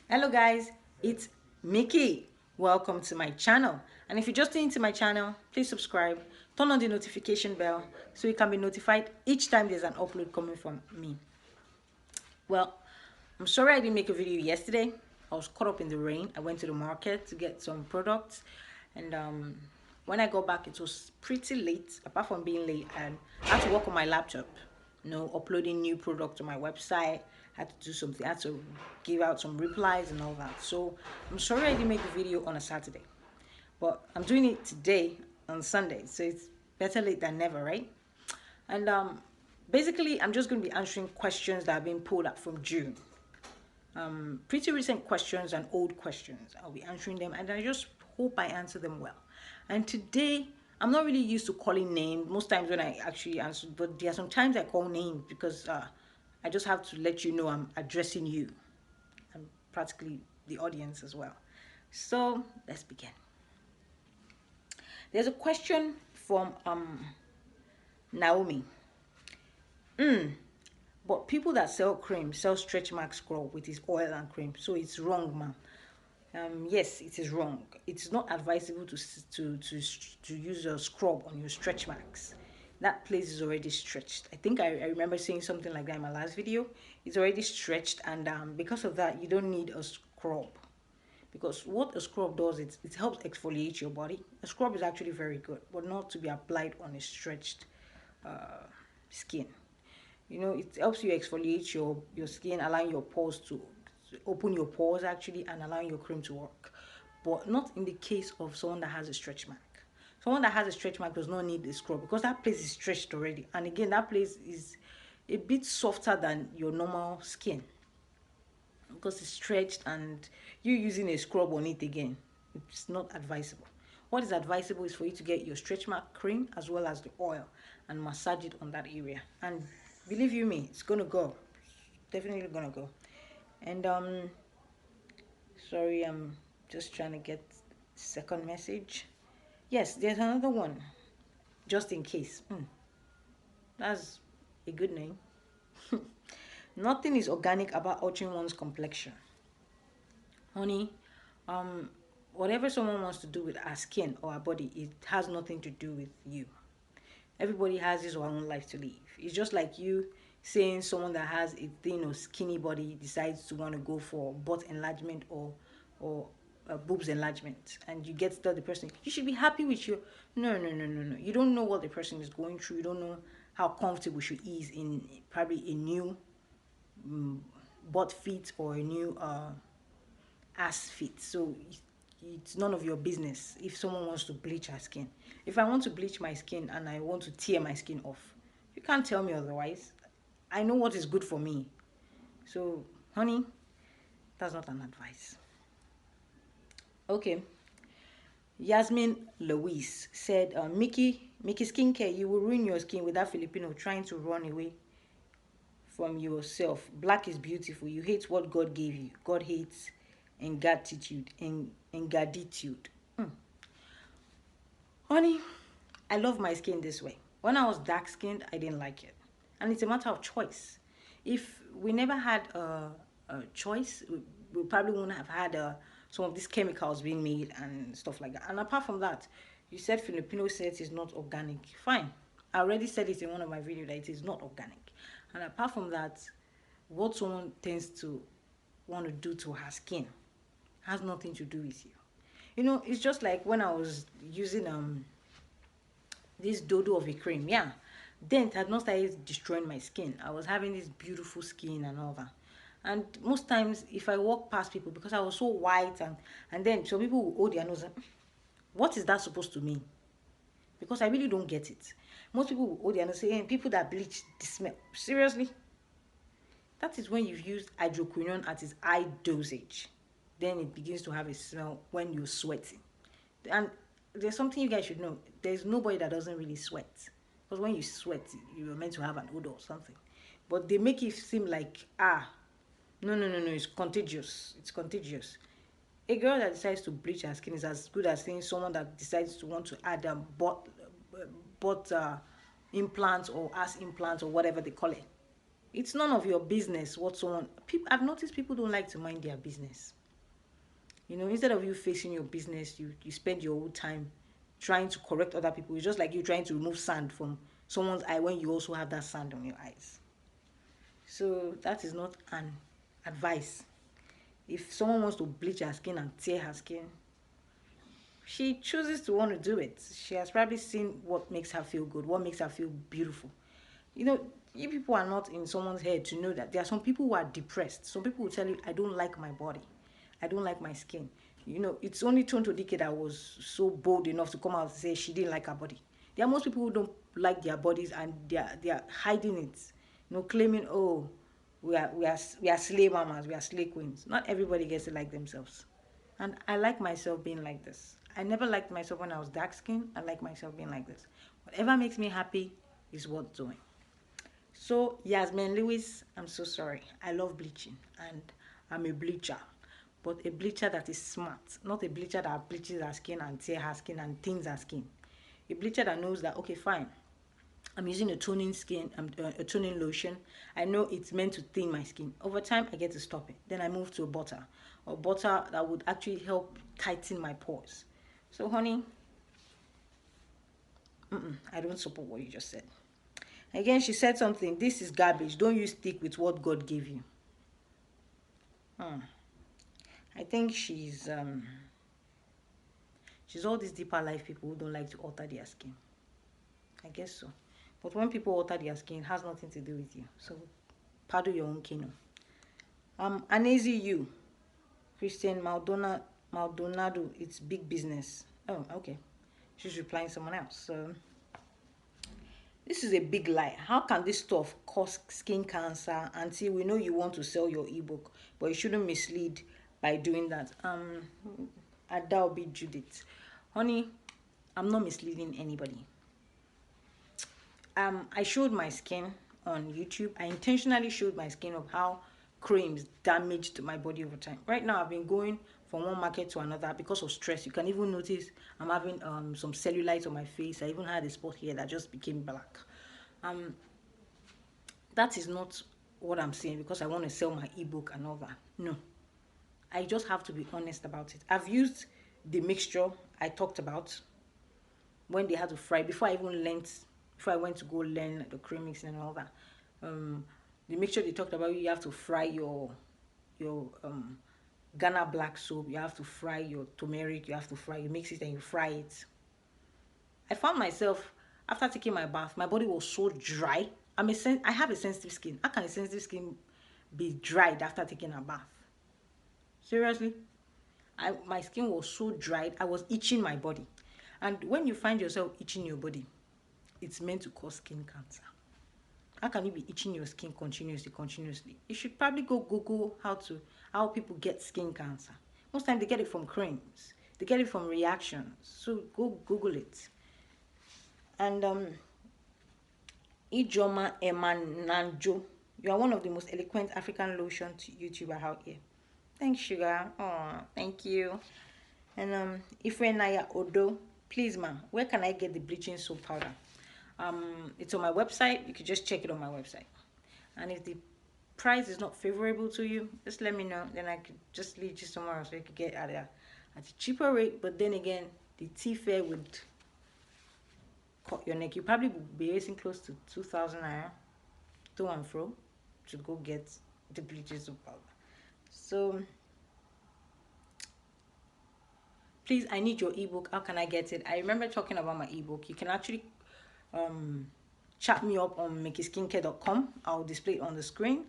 Hello guys, it's Mickey. Welcome to my channel. And if you're just into my channel, please subscribe, turn on the notification bell so you can be notified each time there's an upload coming from me. Well, I'm sorry I didn't make a video yesterday. I was caught up in the rain. I went to the market to get some products and when I got back it was pretty late. Apart from being late, and I had to work on my laptop, uploading new product on my website. I had to do something. I had to give out some replies and all that. So I'm sorry I didn't make a video on a Saturday, but I'm doing it today on Sunday. So it's better late than never, right? And basically, I'm just going to be answering questions that have been pulled up from June. Pretty recent questions and old questions. I'll be answering them, and I just hope I answer them well. And today, I'm not really used to calling names most times when I actually answer, but there are some times I call names because I just have to let you know I'm addressing you and practically the audience as well. So let's begin. There's a question from Naomi. But people that sell cream sell stretch mark scrub with its oil and cream, so it's wrong, ma'am. Yes, it is wrong. It's not advisable to use a scrub on your stretch marks. That place is already stretched. I think I remember saying something like that in my last video. It's already stretched, and because of that, you don't need a scrub. Because what a scrub does, it helps exfoliate your body. A scrub is actually very good, but not to be applied on a stretched skin. It helps you exfoliate your skin, allowing your pores to open your pores actually, and allowing your cream to work, but not in the case of someone that has a stretch mark. Someone that has a stretch mark does not need a scrub because that place is stretched already, and again that place is a bit softer than your normal skin because it's stretched, and you using a scrub on it again, it's not advisable. What is advisable is for you to get your stretch mark cream as well as the oil and massage it on that area, and believe you me, it's gonna go. Definitely gonna go. And sorry, I'm just trying to get second message. Yes, there's another one, just in case. That's a good name. Nothing is organic about altering one's complexion. Honey, um, whatever someone wants to do with our skin or our body, it has nothing to do with you. Everybody has his or her own life to live. It's just like you saying someone that has a thin or skinny body decides to want to go for butt enlargement or boobs enlargement, and you get to tell the person you should be happy with your. No, no, no, no, no. You don't know what the person is going through. You don't know how comfortable she is in probably a new butt fit or a new ass fit. So it's none of your business if someone wants to bleach her skin. If I want to bleach my skin and I want to tear my skin off, you can't tell me otherwise. I know what is good for me. So, honey, that's not an advice. Okay. Yasmin Louise said, Mickey Skincare, you will ruin your skin with that Filipino trying to run away from yourself. Black is beautiful. You hate what God gave you. God hates ingratitude. Ingratitude. Honey, I love my skin this way. When I was dark skinned, I didn't like it. And it's a matter of choice. If we never had a choice, we probably wouldn't have had some of these chemicals being made and stuff like that. And apart from that, you said Filipino set is not organic. Fine. I already said it in one of my videos that it is not organic. And apart from that, what someone tends to want to do to her skin has nothing to do with you. It's just like when I was using this dodo of a cream. Yeah, then it had not started destroying my skin. I was having this beautiful skin and all that. And most times, if I walk past people, because I was so white, and then some people will hold their nose. What is that supposed to mean? Because I really don't get it. Most people will hold their nose, say, hey, people that bleach the smell. Seriously? That is when you've used hydroquinone at its high dosage. Then it begins to have a smell when you're sweating. And there's something you guys should know. There's nobody that doesn't really sweat. Because when you sweat, you're meant to have an odor or something. But they make it seem like, no, no, no, no, it's contagious. It's contagious. A girl that decides to bleach her skin is as good as saying someone that decides to want to add butt implants or ass implants or whatever they call it. It's none of your business what someone people. I've noticed people don't like to mind their business. Instead of you facing your business, you spend your whole time trying to correct other people. It's just like you trying to remove sand from someone's eye when you also have that sand on your eyes. So that is not an advice. If someone wants to bleach her skin and tear her skin, she chooses to want to do it. She has probably seen what makes her feel good, what makes her feel beautiful. You people are not in someone's head to know that there are some people who are depressed. Some people will tell you, I don't like my body. I don't like my skin. It's only Tonto Dike that was so bold enough to come out and say she didn't like her body. There are most people who don't like their bodies and they are hiding it. Claiming, oh, we are slay mamas, we are slay queens. Not everybody gets to like themselves. And I like myself being like this. I never liked myself when I was dark skinned. I like myself being like this. Whatever makes me happy is worth doing. So, Yasmin Lewis, I'm so sorry. I love bleaching and I'm a bleacher. But a bleacher that is smart, not a bleacher that bleaches her skin and tear her skin and thins her skin. A bleacher that knows that, okay, fine, I'm using a toning lotion. I know it's meant to thin my skin. Over time, I get to stop it. Then I move to a butter, that would actually help tighten my pores. So, honey, I don't support what you just said. Again, she said something. This is garbage. Don't you stick with what God gave you. I think she's all these deeper life people who don't like to alter their skin. I guess so. But when people alter their skin, it has nothing to do with you. So, paddle your own canoe. Uneasy you, Christian Maldonado. It's big business. Oh, okay. She's replying someone else. So, this is a big lie. How can this stuff cause skin cancer? Until we know you want to sell your ebook, but you shouldn't mislead by doing that. That will be Judith. Honey, I'm not misleading anybody. I showed my skin on YouTube. I intentionally showed my skin of how creams damaged my body over time. Right now, I've been going from one market to another because of stress. You can even notice I'm having some cellulite on my face. I even had a spot here that just became black. That is not what I'm saying because I want to sell my ebook and all that. No, I just have to be honest about it. I've used the mixture I talked about when they had to fry before I went to go learn the cream mixing and all that. The mixture they talked about, you have to fry your Ghana black soap, you have to fry your turmeric, you mix it and you fry it. I found myself after taking my bath, my body was so dry. I have a sensitive skin. How can a sensitive skin be dried after taking a bath? Seriously, my skin was so dried. I was itching my body, and when you find yourself itching your body, it's meant to cause skin cancer. How can you be itching your skin continuously? You should probably go Google how people get skin cancer. Most times they get it from creams. They get it from reactions. So go Google it. And Ijoma Emananjo, you are one of the most eloquent African lotion YouTuber out here. Thanks, sugar. Oh, thank you. And Ifrenaya Odo, please, ma, where can I get the bleaching soap powder? It's on my website. You can just check it on my website. And if the price is not favorable to you, just let me know. Then I could just lead you somewhere so you could get at a cheaper rate. But then again, the tea fair would cut your neck. You probably would be wasting close to 2,000 naira to and fro to go get the bleaching soap powder. So please, I need your ebook. How can I get it? I remember talking about my ebook. You can actually chat me up on makeitskincare.com. I'll display it on the screen.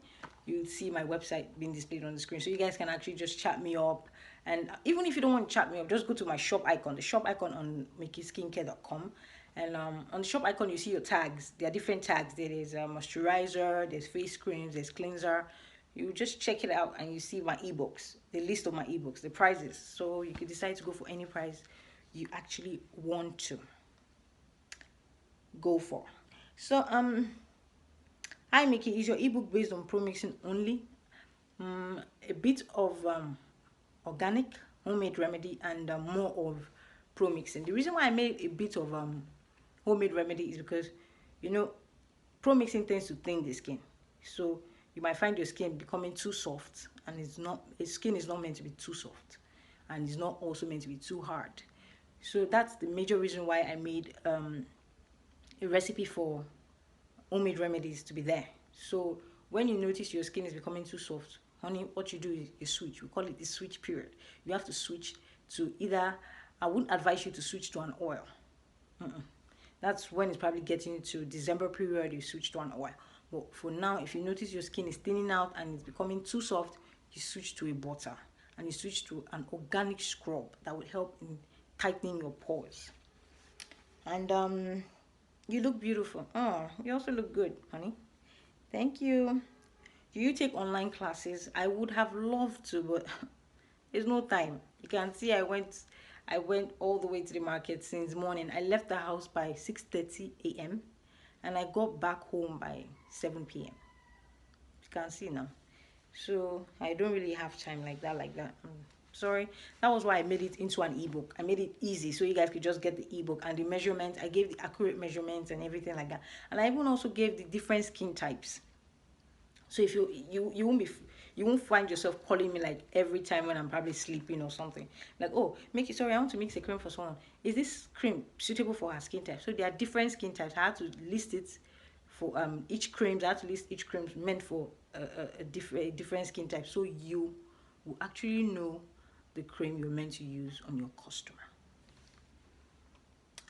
You'll see my website being displayed on the screen, so you guys can actually just chat me up. And even if you don't want to chat me up, just go to my shop icon, the shop icon on makeitskincare.com. And on the shop icon, you see your tags. There are different tags. There is a moisturizer, there's face creams, there's cleanser. You just check it out and you see my ebooks, the list of my ebooks, the prices. So you can decide to go for any price you actually want to go for. So hi Mickey, is your ebook based on pro mixing only? A bit of organic homemade remedy and more of pro mixing. The reason why I made a bit of homemade remedy is because pro mixing tends to thin the skin. So you might find your skin becoming too soft, and it's not, your skin is not meant to be too soft, and it's not also meant to be too hard. So that's the major reason why I made a recipe for homemade remedies to be there. So when you notice your skin is becoming too soft, honey, what you do is you switch. We call it the switch period. You have to switch to either, I wouldn't advise you to switch to an oil. That's when it's probably getting to December period, you switch to an oil. But for now, if you notice your skin is thinning out and it's becoming too soft, you switch to a butter, and you switch to an organic scrub that would help in tightening your pores. And you look beautiful. Oh, you also look good, honey. Thank you. Do you take online classes? I would have loved to, but there's no time. You can see I went all the way to the market since morning. I left the house by 6:30 a.m. and I got back home by 7 p.m. You can see now. So I don't really have time like that. Sorry. That was why I made it into an ebook. I made it easy so you guys could just get the ebook and the measurements. I gave the accurate measurements and everything like that. And I even also gave the different skin types. So if you won't find yourself calling me like every time when I'm probably sleeping or something. Like, oh, make it, sorry, I want to mix a cream for someone. Is this cream suitable for her skin type? So there are different skin types. I had to list it for each cream. I had to list each cream meant for a different skin type. So you will actually know the cream you're meant to use on your customer.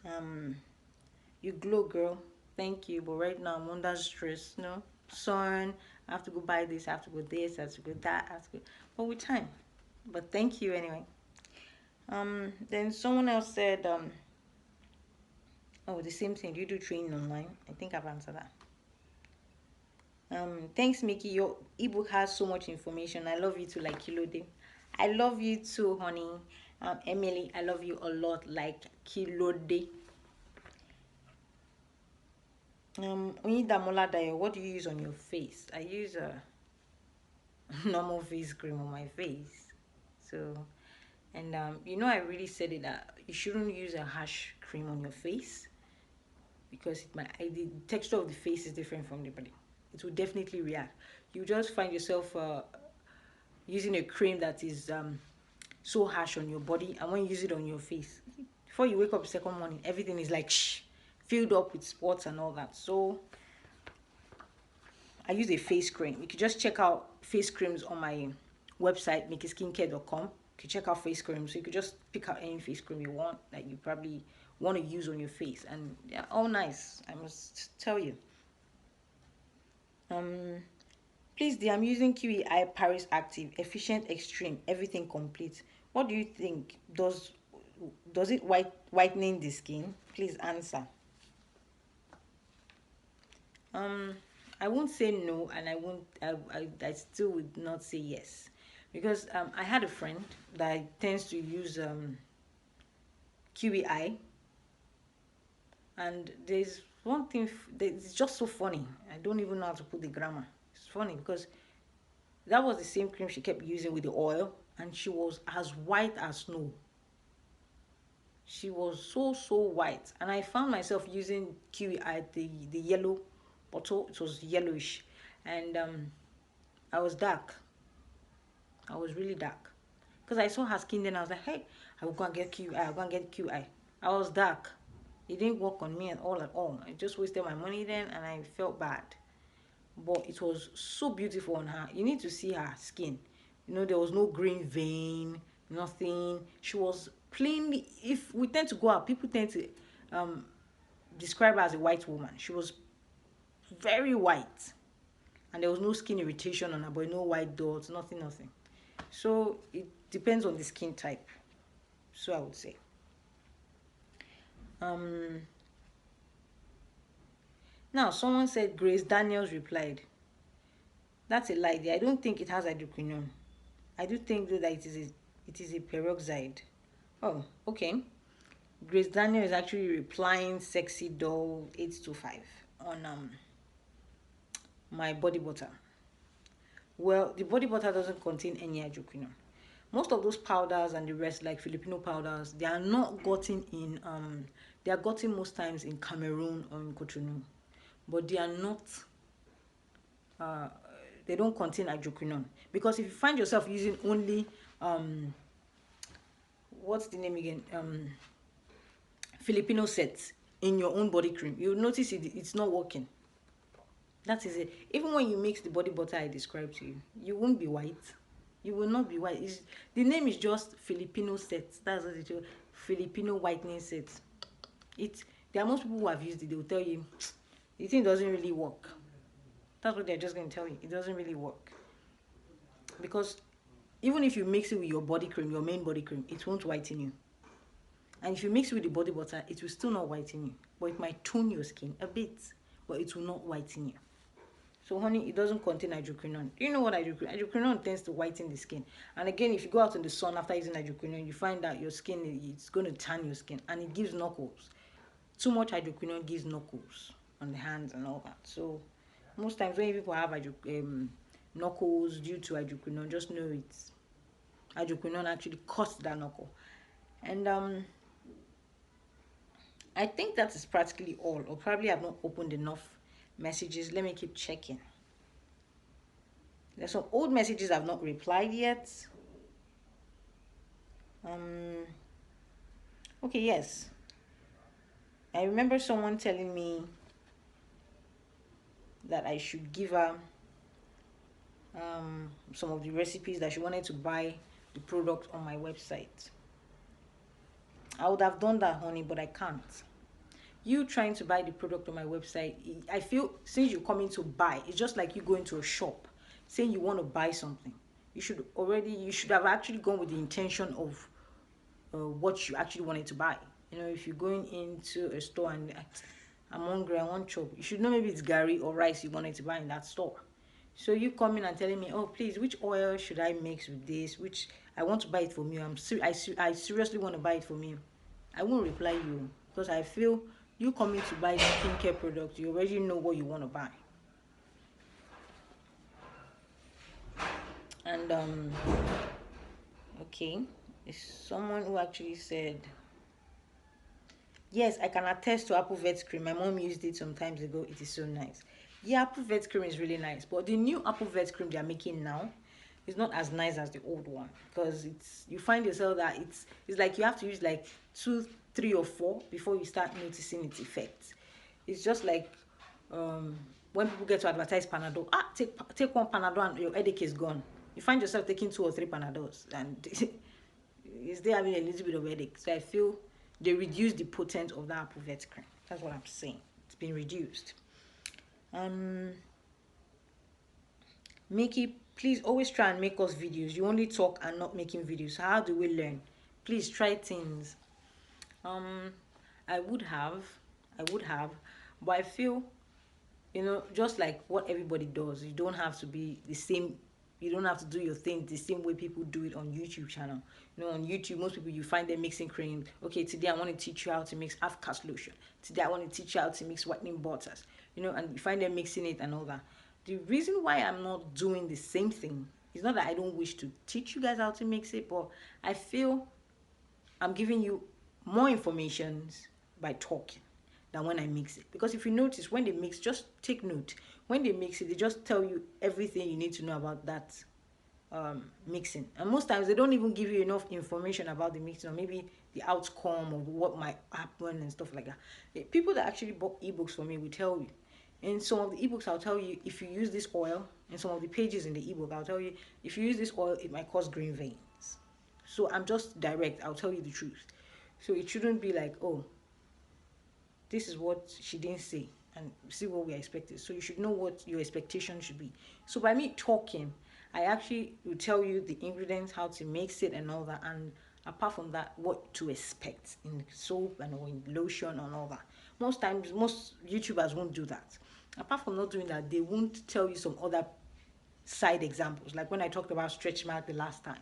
Um, you glow, girl. Thank you. But right now I'm under stress. No, son, I have to go buy this. I have to go this. I have to go that. I have to go. But with time. But thank you anyway. Then someone else said, oh, the same thing. Do you do training online? I think I've answered that. Thanks, Mickey. Your ebook has so much information. I love you too, like Kilode. I love you too, honey. Emily, I love you a lot, like Kilode. Onidamola Dayo, what do you use on your face? I use a normal face cream on my face. So, and I really said it that you shouldn't use a harsh cream on your face because the texture of the face is different from the body. It will definitely react. You just find yourself using a cream that is so harsh on your body, and when you use it on your face, before you wake up the second morning, everything is like filled up with spots and all that. So I use a face cream. You can just check out face creams on my website, mickeyskincare.com. You can check out face creams. So you could just pick out any face cream you want that you probably want to use on your face, and they're all nice, I must tell you. Please, dear, I'm using QEI Paris Active, efficient, extreme, everything complete. What do you think? Does it whitening the skin? Please answer. I won't say no, and I won't. I still would not say yes, because I had a friend that tends to use QEI, and there's one thing it's just so funny. I don't even know how to put the grammar. It's funny because that was the same cream she kept using with the oil, and she was as white as snow. She was so white, and I found myself using QEI, the yellow bottle. It was yellowish, and I was dark. I was really dark because I saw her skin. Then I was like, hey, I will go and get QI. I'll go and get QI. I was dark. It didn't work on me at all. I just wasted my money then, and I felt bad. But it was so beautiful on her. You need to see her skin. There was no green vein, nothing. She was plainly. If we tend to go out, people tend to describe her as a white woman. She was very white, and there was no skin irritation on her body, no white dots, nothing. So it depends on the skin type. So I would say. Now someone said Grace Daniels replied. That's a lie. I don't think it has hydroquinone. I do think that it is a peroxide. Oh, okay. Grace Daniel is actually replying Sexy Doll 825 on my body butter. Well, the body butter doesn't contain any hydroquinone. Most of those powders and the rest, like Filipino powders, they are not gotten in they are gotten most times in Cameroon or in Cotonou, but they are not they don't contain hydroquinone. Because if you find yourself using only what's the name again, Filipino sets in your own body cream, you'll notice it's not working. That is it. Even when you mix the body butter I described to you, you won't be white. You will not be white. The name is just Filipino sets. That's what it is. Filipino whitening sets. There are most people who have used it. They will tell you the thing doesn't really work. That's what they're just going to tell you. It doesn't really work. Because even if you mix it with your body cream, your main body cream, it won't whiten you. And if you mix it with the body butter, it will still not whiten you. But it might tone your skin a bit, but it will not whiten you. So honey, it doesn't contain hydroquinone. Do you know what hydroquinone? Hydroquinone tends to whiten the skin. And again, if you go out in the sun after using hydroquinone, you find that your skin, it's going to tan your skin. And it gives knuckles. Too much hydroquinone gives knuckles on the hands and all that. So most times when people have knuckles due to hydroquinone, just know it's hydroquinone actually caused that knuckle. And I think that is practically all. Or probably I've not opened enough messages. Let me keep checking. There's some old messages I've not replied yet. Okay, yes. I remember someone telling me that I should give her some of the recipes that she wanted to buy the product on my website. I would have done that, honey, but I can't. You trying to buy the product on my website, I feel since you're coming to buy, it's just like you going to a shop saying you want to buy something. You should have actually gone with the intention of what you actually wanted to buy. You know, if you're going into a store and I'm hungry, I want chop, you should know maybe it's gari or rice you wanted to buy in that store. So you coming and telling me, oh please, which oil should I mix with this? Which I want to buy it from you. I seriously want to buy it from you. I won't reply you because I feel you coming to buy skincare product, you already know what you want to buy. And okay, it's someone who actually said, yes, I can attest to Apple Vet cream. My mom used it some times ago. It is so nice. Yeah, Apple Vet cream is really nice, but the new Apple Vet cream they are making now is not as nice as the old one, because you find yourself that it's like you have to use like 2, 3 or 4 before you start noticing its effects. It's just like when people get to advertise Panadol, take one Panadol and your headache is gone. You find yourself taking 2 or 3 Panadols and is there having a little bit of headache. So I feel they reduced the potency of the Apple Vet cream. That's what I'm saying. It's been reduced. Mickey, please always try and make us videos. You only talk and not making videos. How do we learn? Please try things. I would have, but I feel, you know, just like what everybody does, you don't have to be the same. You don't have to do your thing the same way people do it on YouTube channel. You know, on YouTube, most people, you find them mixing cream. Okay, today I want to teach you how to mix half-cast lotion. Today I want to teach you how to mix whitening butters. You know, and you find them mixing it and all that. The reason why I'm not doing the same thing is not that I don't wish to teach you guys how to mix it, but I feel I'm giving you more information by talking than when I mix it. Because if you notice, when they mix, just take note. When they mix it, they just tell you everything you need to know about that mixing. And most times, they don't even give you enough information about the mixing, or maybe the outcome of what might happen and stuff like that. People that actually bought ebooks for me will tell you. In some of the ebooks, I'll tell you if you use this oil. In some of the pages in the ebook, I'll tell you if you use this oil, it might cause green veins. So I'm just direct. I'll tell you the truth. So it shouldn't be like, oh, this is what she didn't say and see what we expected. So you should know what your expectation should be. So by me talking, I actually will tell you the ingredients, how to mix it and all that. And apart from that, what to expect in soap and or in lotion and all that. Most times, most YouTubers won't do that. Apart from not doing that, they won't tell you some other side examples. Like when I talked about stretch mark the last time.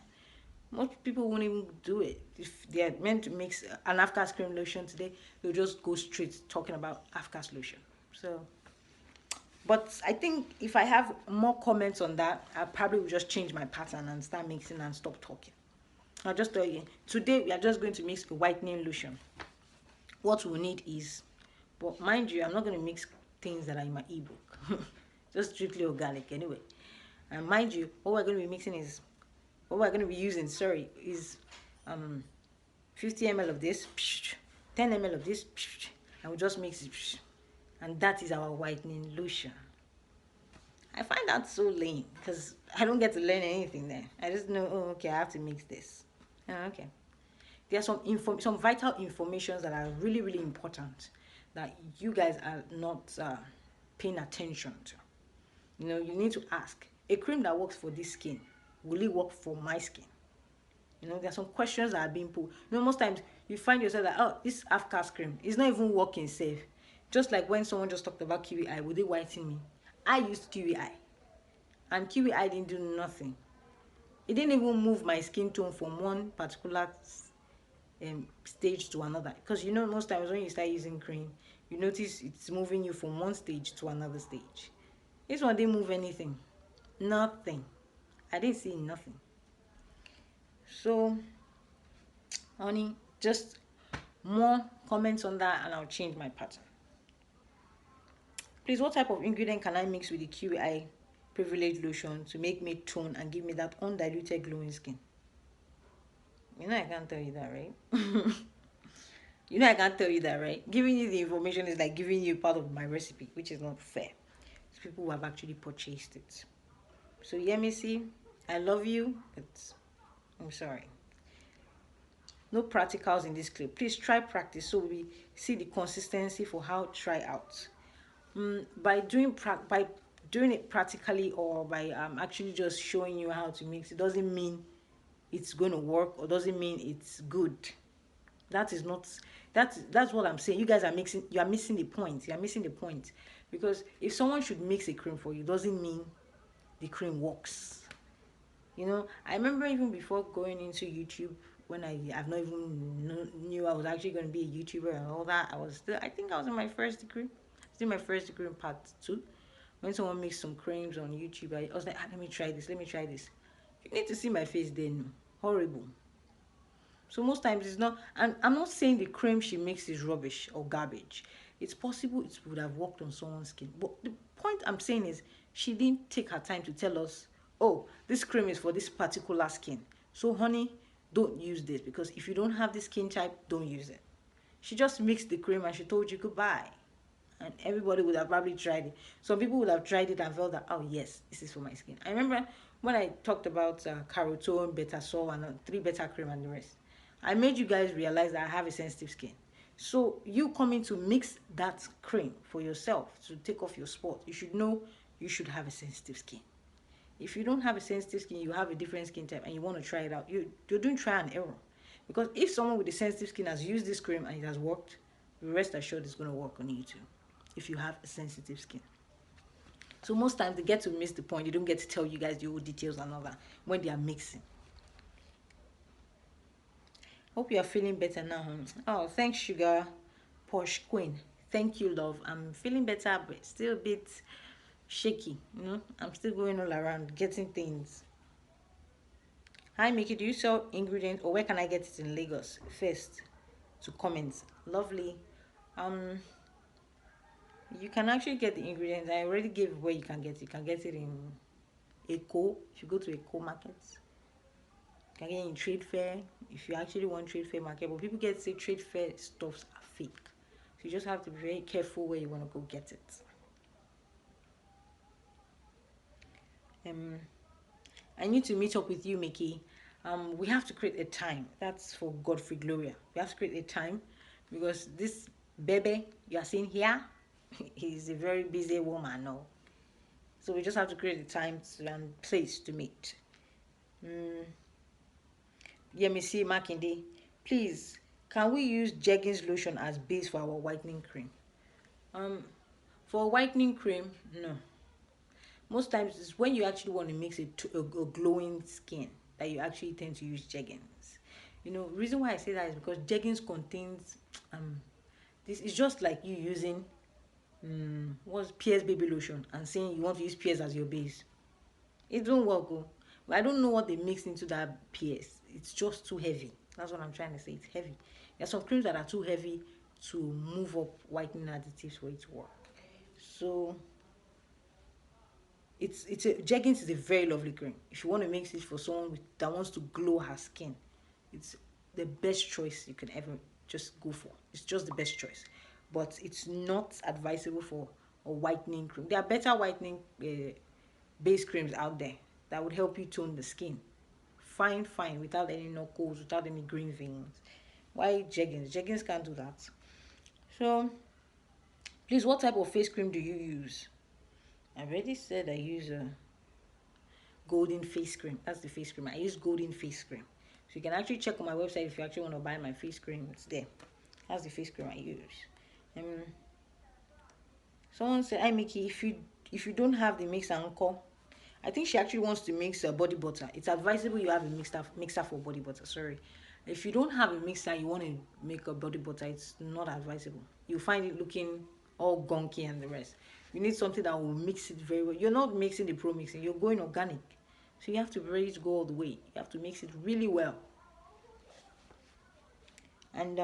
Most people won't even do it. If they're meant to mix an half-cast cream lotion today, they'll just go straight talking about half-cast lotion. So, but I think if I have more comments on that, I probably will just change my pattern and start mixing and stop talking. I'll just tell you, today we are just going to mix a whitening lotion. What we need is, but mind you, I'm not going to mix things that are in my ebook. just strictly organic anyway. And mind you, what we're going to be mixing is, what we're going to be using, sorry, is um 50 ml of this, 10 ml of this, and we just mix it, and that is our whitening lotion. I find that so lame because I don't get to learn anything there. I just know, oh, okay, I have to mix this. Oh, okay. There are some vital informations that are really, really important that you guys are not paying attention to. You know, you need to ask, a cream that works for this skin, will it work for my skin? You know, there are some questions that are being put. You know, most times you find yourself like, oh, this half-cast cream is not even working safe. Just like when someone just talked about Kiwi Eye, would it whiten me? I used Kiwi Eye, and Kiwi Eye didn't do nothing. It didn't even move my skin tone from one particular stage to another. Because you know, most times when you start using cream, you notice it's moving you from one stage to another stage. This one didn't move anything. Nothing. I didn't see nothing. So, honey, just more comments on that and I'll change my pattern. Please, what type of ingredient can I mix with the QI Privilege Lotion to make me tone and give me that undiluted glowing skin? You know I can't tell you that, right? You know I can't tell you that, right? Giving you the information is like giving you part of my recipe, which is not fair. It's people who have actually purchased it. So Yemisi, I love you, but I'm sorry. No practicals in this clip. Please try practice so we see the consistency for how try out. By doing it practically or by actually just showing you how to mix, it doesn't mean it's going to work or doesn't mean it's good. That is not, that's what I'm saying. You guys are mixing, you are missing the point. You are missing the point. Because if someone should mix a cream for you, doesn't mean the cream works. You know, I remember even before going into YouTube, when I've not even knew I was actually going to be a YouTuber and all that, I think I was in my first degree. Still my first degree in part 2. When someone makes some creams on YouTube, I was like, let me try this, let me try this. You need to see my face then. Horrible. So most times it's not, and I'm not saying the cream she makes is rubbish or garbage. It's possible it would have worked on someone's skin. But the point I'm saying is she didn't take her time to tell us, oh, this cream is for this particular skin. So honey, don't use this because if you don't have this skin type, don't use it. She just mixed the cream and she told you goodbye. And everybody would have probably tried it. Some people would have tried it and felt that, oh yes, this is for my skin. I remember when I talked about Carotone, Betasol, and 3 Beta Cream and the rest. I made you guys realize that I have a sensitive skin. So you coming to mix that cream for yourself to take off your spot, you should know you should have a sensitive skin. If you don't have a sensitive skin, you have a different skin type and you want to try it out, you're doing try and error. Because if someone with a sensitive skin has used this cream and it has worked, rest assured it's going to work on you too, if you have a sensitive skin. So most times they get to miss the point. They don't get to tell you guys the whole details and all that when they are mixing. Hope you are feeling better now. Oh, thanks, Sugar Posh Queen. Thank you, love. I'm feeling better, but still a bit shaky. You know, I'm still going all around getting things. Hi, Mickey. Do you sell ingredients, or where can I get it in Lagos? First, to comments. Lovely. You can actually get the ingredients. I already gave where you can get it. You can get it in Eco. If you go to Eco markets, you can get it in Trade Fair. If you actually want Trade Fair market, but people get say Trade Fair stuffs are fake. So you just have to be very careful where you want to go get it. I need to meet up with you, Mickey. We have to create a time. That's for Godfrey Gloria. We have to create a time because this baby you are seeing here, he's a very busy woman now. So we just have to create a time and place to meet. Yemisi Makinde, please, can we use Jeggings lotion as base for our whitening cream? For whitening cream, no. Most times it's when you actually want to mix it to a glowing skin that you actually tend to use Jeggings. You know, reason why I say that is because Jeggings contains this is just like you using what's Pears baby lotion and saying you want to use Pears as your base. It don't work. I don't know what they mix into that Pears. It's just too heavy. That's what I'm trying to say. It's heavy. There are some creams that are too heavy to move up whitening additives for it to work. So Jergens is a very lovely cream. If you want to mix it for someone that wants to glow her skin, it's the best choice you can ever just go for. It's just the best choice, but it's not advisable for a whitening cream. There are better whitening base creams out there that would help you tone the skin. Fine, fine, without any knuckles, without any green veins. Why Jergens? Jergens can't do that. So, please, what type of face cream do you use? I already said I use a golden face cream. That's the face cream. I use golden face cream. So you can actually check on my website if you actually want to buy my face cream. It's there. That's the face cream I use. Um, Someone said, "Hi Mickey, if you don't have the mixer uncle, I think she actually wants to mix body butter. It's advisable you have a mixer for body butter. Sorry, if you don't have a mixer, you want to make a body butter. It's not advisable. You find it looking all gunky and the rest. You need something that will mix it very well. You're not mixing the pro mixing. You're going organic, so you have to be ready to go all the way. You have to mix it really well. And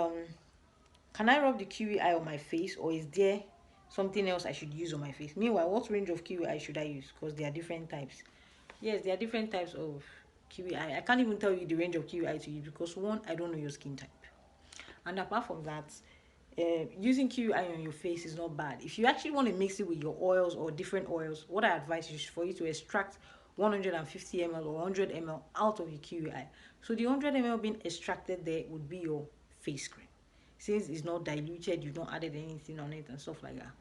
can I rub the kiwi eye on my face, or is there something else I should use on my face? Meanwhile, what range of kiwi eye should I use? Because there are different types. Yes, there are different types of kiwi eye. I can't even tell you the range of kiwi eye to use because one, I don't know your skin type. And apart from that, using kiwi eye on your face is not bad. If you actually want to mix it with your oils or different oils, what I advise is for you to extract 150 ml or 100 ml out of your kiwi eye. So the 100 ml being extracted there would be your face cream. Since it's not diluted, you've not added anything on it and stuff like that,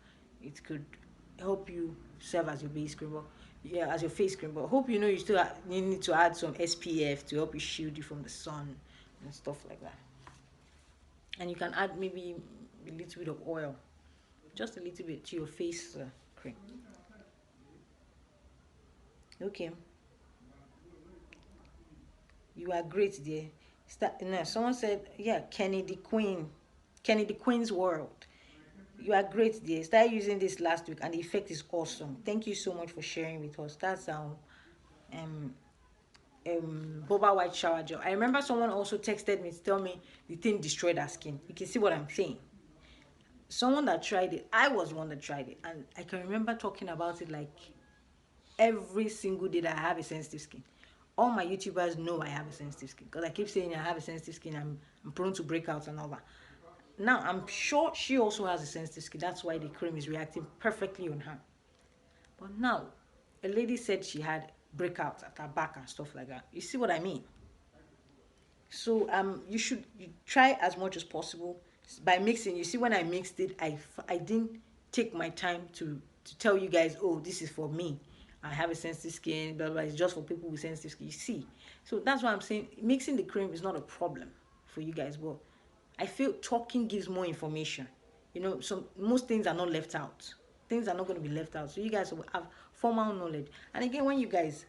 it could help you serve as your base cream, but yeah, as your face cream. But hope you know you need to add some SPF to help you shield you from the sun and stuff like that. And you can add maybe a little bit of oil, just a little bit to your face cream. Okay, you are great, dear. No, someone said, yeah, Kenny the Queen's World. You are great, dear. Started using this last week, and the effect is awesome. Thank you so much for sharing with us. That's um boba white shower gel. I remember someone also texted me to tell me the thing destroyed her skin. You can see what I'm saying. Someone that tried it, I was one that tried it, and I can remember talking about it like every single day that I have a sensitive skin. All my YouTubers know I have a sensitive skin because I keep saying I have a sensitive skin. I'm prone to breakouts and all that. Now I'm sure she also has a sensitive skin. That's why the cream is reacting perfectly on her. But now, a lady said she had breakouts at her back and stuff like that. You see what I mean? So you try as much as possible by mixing. You see, when I mixed it, I didn't take my time to tell you guys, oh, this is for me. I have a sensitive skin, blah blah. It's just for people with sensitive skin. You see, so that's why I'm saying mixing the cream is not a problem for you guys. But I feel talking gives more information. So most things are not left out. Things are not going to be left out. So you guys will have formal knowledge. And again, when you guys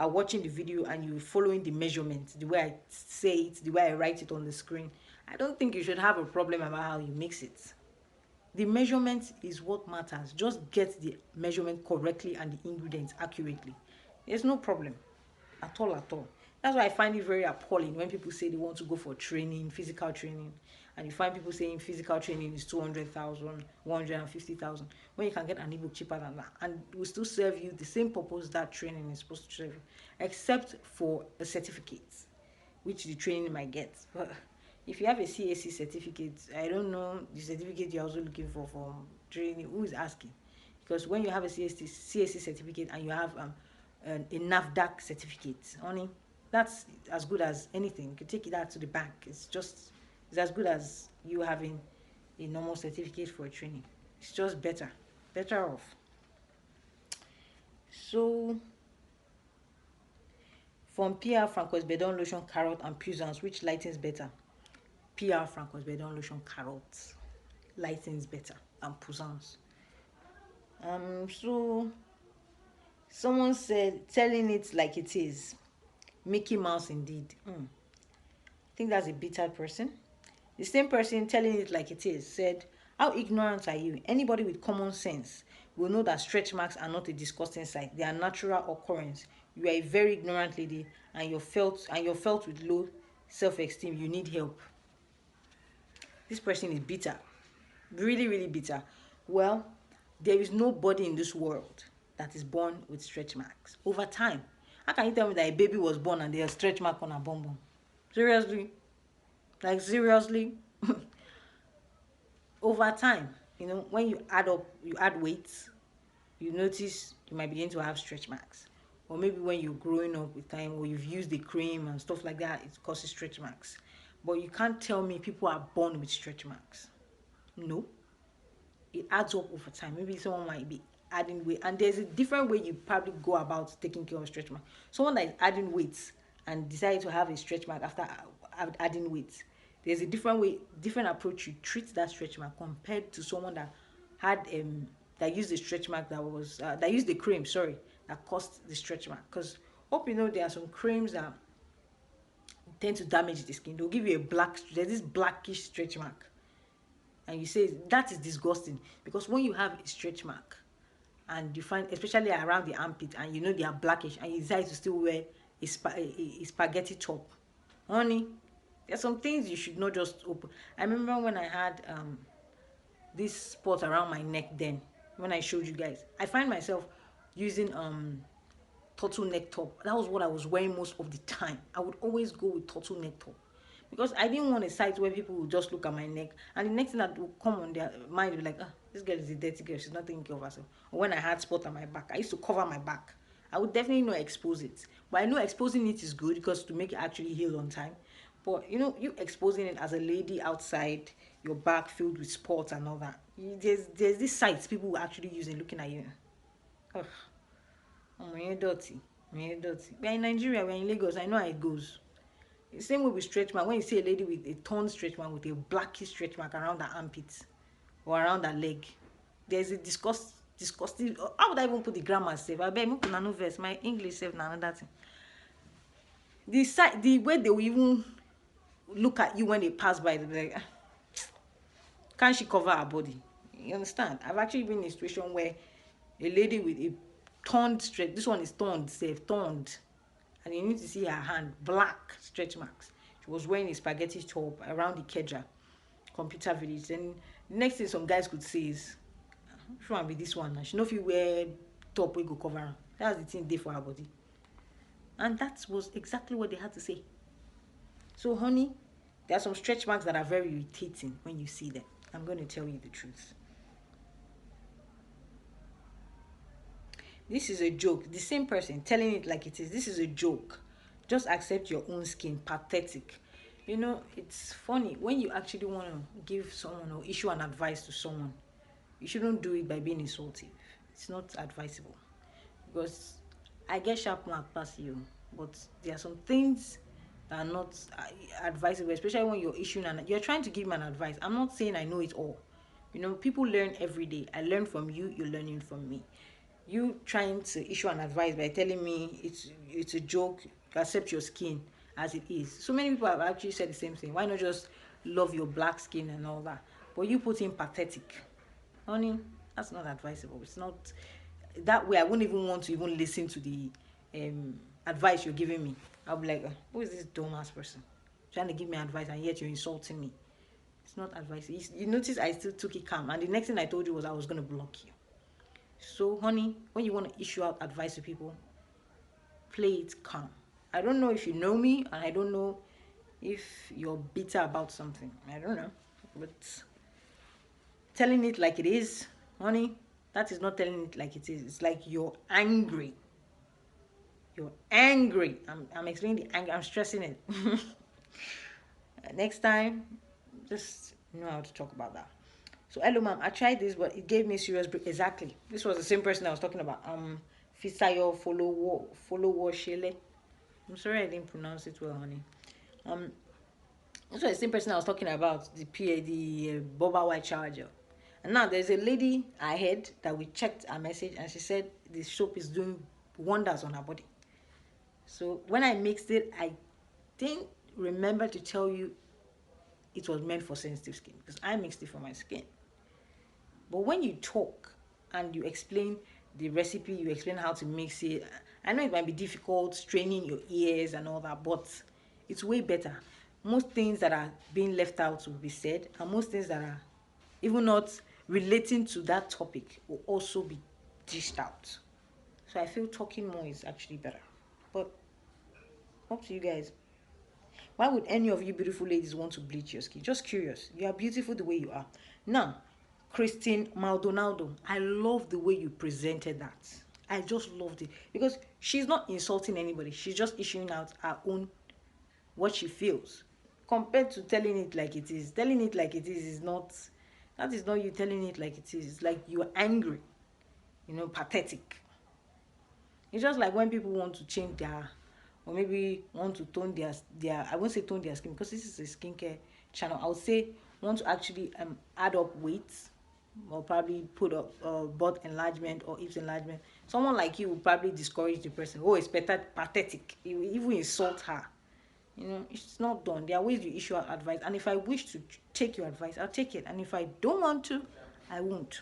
are watching the video and you're following the measurements, the way I say it, the way I write it on the screen, I don't think you should have a problem about how you mix it. The measurement is what matters. Just get the measurement correctly and the ingredients accurately. There's no problem at all, at all. That's why I find it very appalling when people say they want to go for training, physical training, and you find people saying physical training is 200,000, 150,000, when you can get an ebook cheaper than that, and it will still serve you the same purpose that training is supposed to serve you, except for a certificate, which the training might get. But if you have a CAC certificate, I don't know the certificate you're also looking for training. Who is asking? Because when you have a CAC certificate and you have a NAFDAC certificate, honey, that's as good as anything. You can take that to the bank. It's as good as you having a normal certificate for a training. It's just better off. So from PR Francois Bedon lotion carrot and puissance, which lightens better? PR Francois Bedon lotion carrot lightens better than puissance. So someone said telling it like it is. Mickey Mouse indeed. I think that's a bitter person. The same person telling it like it is said, how ignorant are you? Anybody with common sense will know that stretch marks are not a disgusting sight. They are natural occurrence. You are a very ignorant lady and you're felt with low self-esteem. You need help. This person is bitter. Really, really bitter. Well, there is nobody in this world that is born with stretch marks over time. How can you tell me that a baby was born and there's a stretch mark on her bum bum? Seriously? Like seriously? Over time, when you add up, you add weights, you notice you might begin to have stretch marks. Or maybe when you're growing up with time, or you've used the cream and stuff like that, it causes stretch marks. But you can't tell me people are born with stretch marks. No, it adds up over time. Maybe someone might be adding weight, and there's a different way you probably go about taking care of stretch mark. Someone that is adding weight and decided to have a stretch mark after adding weight, there's a different way, different approach you treat that stretch mark compared to someone that had that used the stretch mark that used the cream, sorry, that caused the stretch mark. Because hope you know there are some creams that tend to damage the skin. They'll give you there's this blackish stretch mark, and you say that is disgusting. Because when you have a stretch mark and you find, especially around the armpit, and they are blackish, and you decide to still wear a spaghetti top, honey, there's some things you should not just open. I remember when I had this spot around my neck, then when I showed you guys, I find myself using turtleneck top. That was what I was wearing most of the time. I would always go with turtleneck top because I didn't want a site where people would just look at my neck, and the next thing that would come on their mind would be like, this girl is a dirty girl, she's not taking care of herself. Or when I had spot on my back, I used to cover my back. I would definitely not expose it, but I know exposing it is good because to make it actually heal on time. But you exposing it as a lady outside, your back filled with spots and all that, there's this sites people will actually use in looking at you. Ugh. Oh, you're dirty. You're dirty. We're in Nigeria, we're in Lagos. I know how it goes. The same way with stretch mark. When you see a lady with a torn stretch mark, with a blackish stretch mark around her armpits or around her leg, there's a disgusting. How would I even put the grammar safe? I bet me put no verse. My English safe na another thing. The way they will even look at you when they pass by, they'll be like, can't she cover her body? You understand? I've actually been in a situation where a lady with a torn stretch, this one is torn, safe, torn, and you need to see her hand, black stretch marks. She was wearing a spaghetti top around the Kedra computer village. Then the next thing some guys could say is, which one be this one? She know if you wear top, we go cover her. That's the thing they for her body. And that was exactly what they had to say. So, honey, there are some stretch marks that are very irritating when you see them. I'm going to tell you the truth. This is a joke. The same person telling it like it is. This is a joke. Just accept your own skin. Pathetic. It's funny when you actually want to give someone or issue an advice to someone. You shouldn't do it by being insultive. It's not advisable. Because I get sharp mark past you, but there are some things that are not advisable, especially when you're trying to give me an advice. I'm not saying I know it all. People learn every day. I learn from you, you're learning from me. You trying to issue an advice by telling me it's a joke, accept your skin as it is. So many people have actually said the same thing. Why not just love your black skin and all that? But you put in pathetic. Honey, that's not advisable. It's not that way. I wouldn't even want to even listen to the advice you're giving me. I'll be like, who is this dumbass person trying to give me advice and yet you're insulting me? It's not advice. You notice I still took it calm, and the next thing I told you was I was going to block you. So, honey, when you want to issue out advice to people, play it calm. I don't know if you know me, and I don't know if you're bitter about something. I don't know. But telling it like it is, honey, that is not telling it like it is. It's like you're angry. You're angry. I'm explaining the anger. I'm stressing it. Next time, just know how to talk about that. So, hello, ma'am. I tried this, but it gave me serious break. Exactly. This was the same person I was talking about. Fisayo follow Shele. I'm sorry I didn't pronounce it well, honey. This was the same person I was talking about. The Boba White Charger. And now there's a lady I heard that we checked her message, and she said the soap is doing wonders on her body. So when I mixed it, I didn't remember to tell you it was meant for sensitive skin because I mixed it for my skin. But when you talk and you explain the recipe, you explain how to mix it, I know it might be difficult, straining your ears and all that, but it's way better. Most things that are being left out will be said, and most things that are even not relating to that topic will also be dished out. So I feel talking more is actually better. But up to you guys. Why would any of you beautiful ladies want to bleach your skin? Just curious. You are beautiful the way you are. Now, Christine Maldonado, I love the way you presented that. I just loved it because she's not insulting anybody. She's just issuing out her own what she feels. Compared to telling it like it is. Telling it like it is not, that is not you telling it like it is. It's like you're angry, pathetic. It's just like when people want to change their, or maybe want to tone their I won't say tone their skin because this is a skincare channel. I would say want to actually add up weight, or probably put up butt enlargement or hips enlargement. Someone like you will probably discourage the person. Oh, it's pathetic. You will even insult her. It's not done. There are ways you issue out advice, and if I wish to take your advice, I'll take it, and if I don't want to, I won't.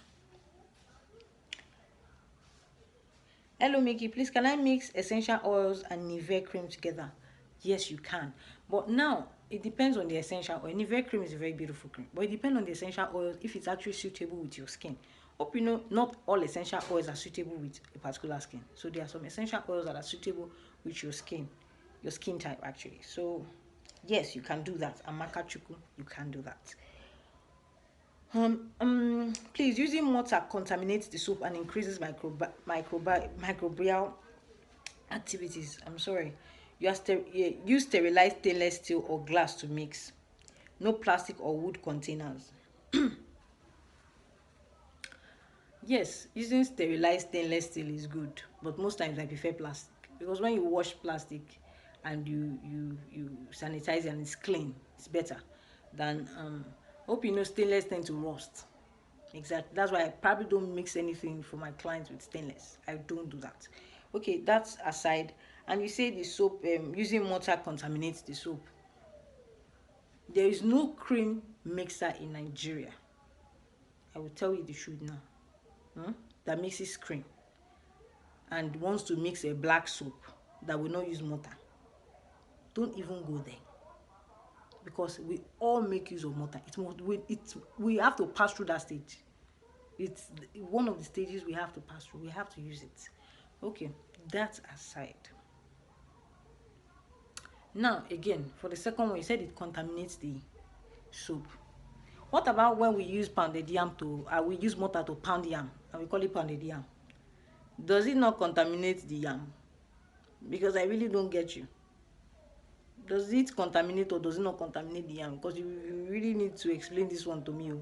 Hello, Mickey. Please, can I mix essential oils and Nivea cream together? Yes, you can. But now, it depends on the essential oil. Nivea cream is a very beautiful cream. But it depends on the essential oils if it's actually suitable with your skin. Hope you know not all essential oils are suitable with a particular skin. So there are some essential oils that are suitable with your skin type actually. So yes, you can do that. Amaka Chuku, you can do that. Please, using mortar contaminates the soap and increases microbial activities. I'm sorry. Use sterilized stainless steel or glass to mix. No plastic or wood containers. Yes, using sterilized stainless steel is good, but most times I prefer plastic because when you wash plastic and you sanitize and it's clean, it's better than hope you know stainless tend to rust. Exactly. That's why I probably don't mix anything for my clients with stainless. I don't do that. Okay, that's aside. And you say the soap, using mortar contaminates the soap. There is no cream mixer in Nigeria. I will tell you the truth now. That mixes cream and wants to mix a black soap that will not use mortar. Don't even go there. Because we all make use of mortar. We have to pass through that stage. It's one of the stages we have to pass through. We have to use it. Okay, that aside. Now again, for the second one, you said it contaminates the soup. What about when we use pounded yam we use mortar to pound yam and we call it pounded yam? Does it not contaminate the yam? Because I really don't get you. Does it contaminate or does it not contaminate the yam? Because you really need to explain this one to me.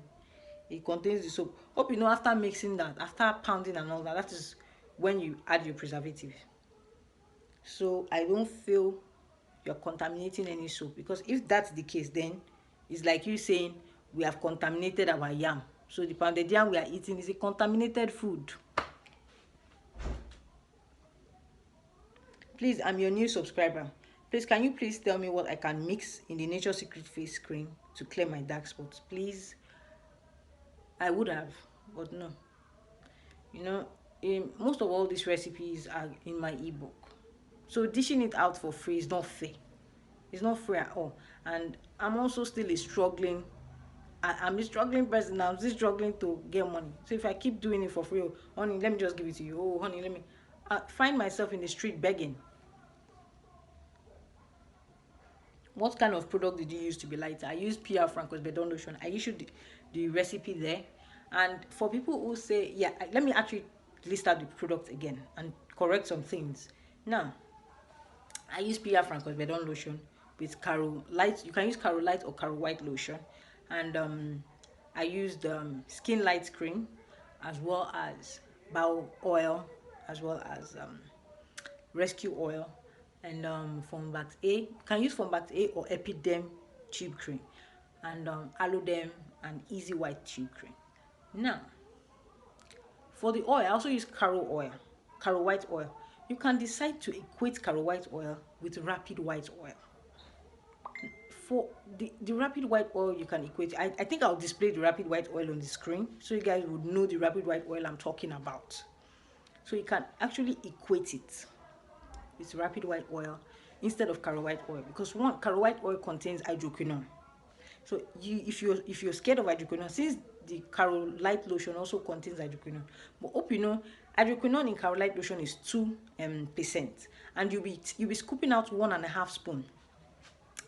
It contains the soap. Hope you know after mixing that, after pounding and all that, that is when you add your preservative. So I don't feel you're contaminating any soap, because if that's the case, then it's like you saying we have contaminated our yam. So the pounded yam we are eating is a contaminated food. Please, I'm your new subscriber. Please, can you please tell me what I can mix in the Nature Secret face cream to clear my dark spots? Please. I would have, but no. Most of all these recipes are in my ebook. So dishing it out for free is not fair. It's not fair at all. And I'm also still a struggling, I'm a struggling person. I'm still struggling to get money. So if I keep doing it for free, oh, honey, let me just give it to you. Oh, honey, let me. I find myself in the street begging. What kind of product did you use to be lighter? I use PR Francois Bedon lotion. I issued the recipe there. And for people who say, yeah, let me actually list out the product again and correct some things. Now, I use PR Francois Bedon lotion with Caro Light. You can use Caro Light or Caro White lotion. And I used Skin Light cream, as well as Bao oil, as well as Rescue oil, and Fonbact A. You can use Fonbact A or Epiderm tube cream, and Aloderm and Easy White tube cream. Now, for the oil, I also use Caro oil, Caro White oil. You can decide to equate Caro White oil with Rapid White oil. For the Rapid White oil, you can equate. I think I'll display the Rapid White oil on the screen so you guys would know the Rapid White oil I'm talking about. So you can actually equate it with Rapid White oil instead of Caro White oil, because one, Caro White oil contains hydroquinone. So if you're scared of hydroquinone, since the Caro Light lotion also contains hydroquinone, but hope you know Hydroquinone in Carolite lotion is 2%, and you'll be scooping out 1.5 spoon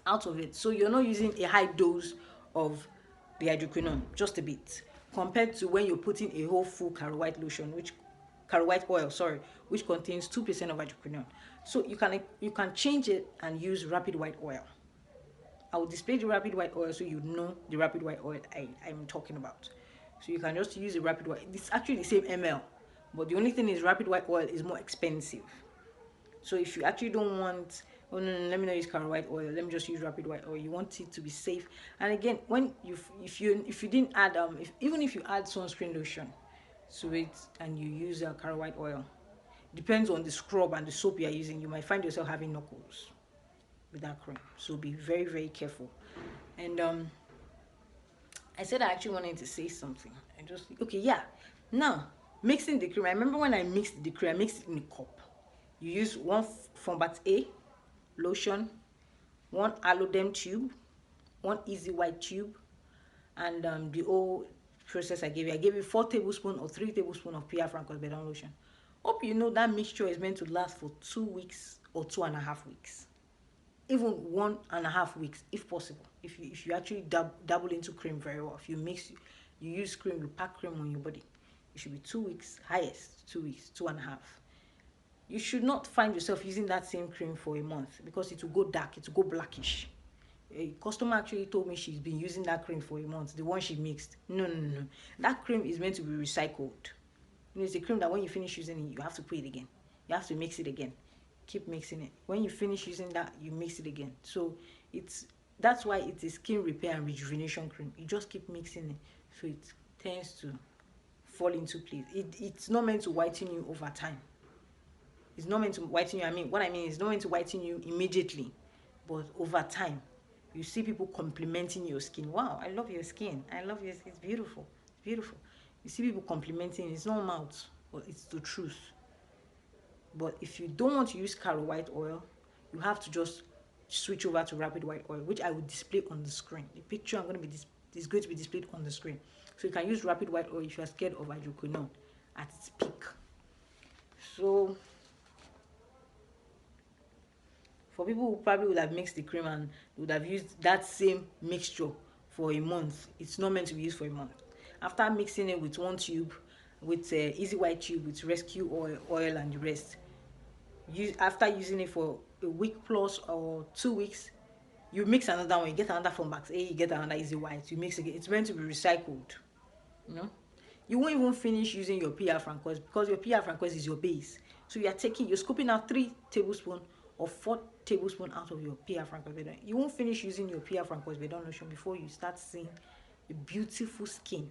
out of it. So you're not using a high dose of the hydroquinone, just a bit, compared to when you're putting a whole full Carolite lotion, which Carolite oil, sorry, which contains 2% of hydroquinone. So you can change it and use Rapid White oil. I will display the Rapid White oil so you know the Rapid White oil I'm talking about. So you can just use the Rapid White. It's actually the same ml, but the only thing is Rapid White oil is more expensive. So if you actually don't want, oh no, no, let me not use Carol White oil, let me just use Rapid White oil. You want it to be safe. And again, when if you didn't add even if you add sunscreen lotion to it and you use Carol White oil, depends on the scrub and the soap you are using, you might find yourself having knuckles with that cream. So be very, very careful. And I said I actually wanted to say something. I just okay, yeah. Now mixing the cream. I remember when I mixed the cream, I mixed it in a cup. You use one Fombat A lotion, one Alodem tube, one Easy White tube, and the whole process I gave you. I gave you 4 tablespoons or 3 tablespoons of Pierre Francois Bedon lotion. Hope you know that mixture is meant to last for 2 weeks or 2.5 weeks, even 1.5 weeks if possible. If you actually dabble into cream very well, if you use cream, you pack cream on your body, it should be 2 weeks, highest 2 weeks, 2.5. You should not find yourself using that same cream for a month, because it will go dark, it will go blackish. A customer actually told me she's been using that cream for a month, the one she mixed. No, no, no. That cream is meant to be recycled. It's a cream that when you finish using it, you have to put it again. You have to mix it again. Keep mixing it. When you finish using that, you mix it again. So that's why it is skin repair and rejuvenation cream. You just keep mixing it, so it tends to fall into place. It's not meant to whiten you over time. It's not meant to whiten you. What I mean is not meant to whiten you immediately, but over time. You see people complimenting your skin. Wow, I love your skin. I love your skin. It's beautiful. It's beautiful. You see people complimenting. It's not mouth, but it's the truth. But if you don't want to use Carol White oil, you have to just switch over to Rapid White oil, which I will display on the screen. The picture is going to be displayed on the screen. So you can use Rapid White oil if you are scared of hydroquinone at its peak. So for people who probably would have mixed the cream and would have used that same mixture for a month, it's not meant to be used for a month. After mixing it with one tube, with Easy White tube, with Rescue oil and the rest, after using it for a week plus or 2 weeks, you mix another one, you get another from Max A, you get another Easy White, you mix again. It's meant to be recycled. You won't even finish using your Pierre Francois, because your Pierre Francois is your base. So you're scooping out 3 tablespoons or 4 tablespoons out of your Pierre Francois Bedon. You won't finish using your Pierre Francois Bedon lotion before you start seeing a beautiful skin.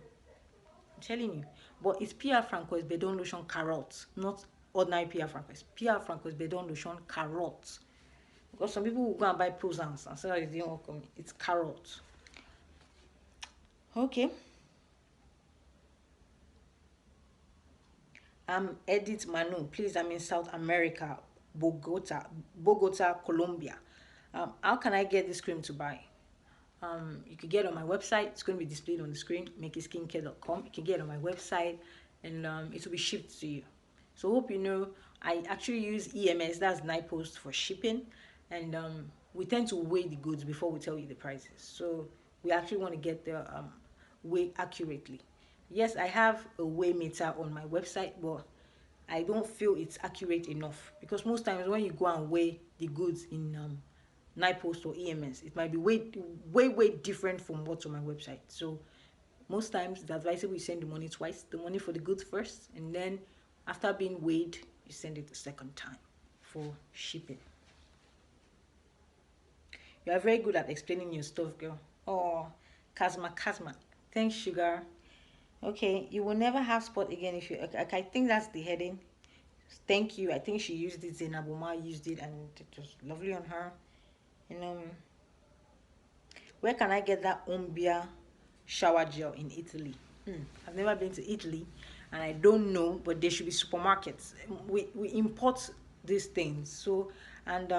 I'm telling you. But it's Pierre Francois Bedon lotion carrot, not ordinary Pierre Francois. Pierre Francois Bedon lotion carrot. Because some people will go and buy Prosans and say that it didn't work on me. It's carrot. Okay. I'm Edith Manu. Please, I'm in South America, Bogota, Colombia. How can I get this cream to buy? You can get it on my website. It's going to be displayed on the screen, makeitskincare.com. You can get it on my website, and it will be shipped to you. So hope you know, I actually use EMS, that's NIPOST, for shipping, and we tend to weigh the goods before we tell you the prices. So we actually want to get the weigh accurately. Yes, I have a weigh meter on my website, but I don't feel it's accurate enough, because most times when you go and weigh the goods in NIPOST or EMS, it might be way different from what's on my website. So most times it's advisable you send the money twice, the money for the goods first, and then after being weighed, you send it the second time for shipping. You are very good at explaining your stuff, girl. Oh, Kazma. Thanks, sugar. Okay, you will never have spot again if you. I think that's the heading. Thank you. I think she used it. Zainaboma used it, and it was lovely on her. And where can I get that Ombia shower gel in Italy? I've never been to Italy, and I don't know, but there should be supermarkets. We import these things, so and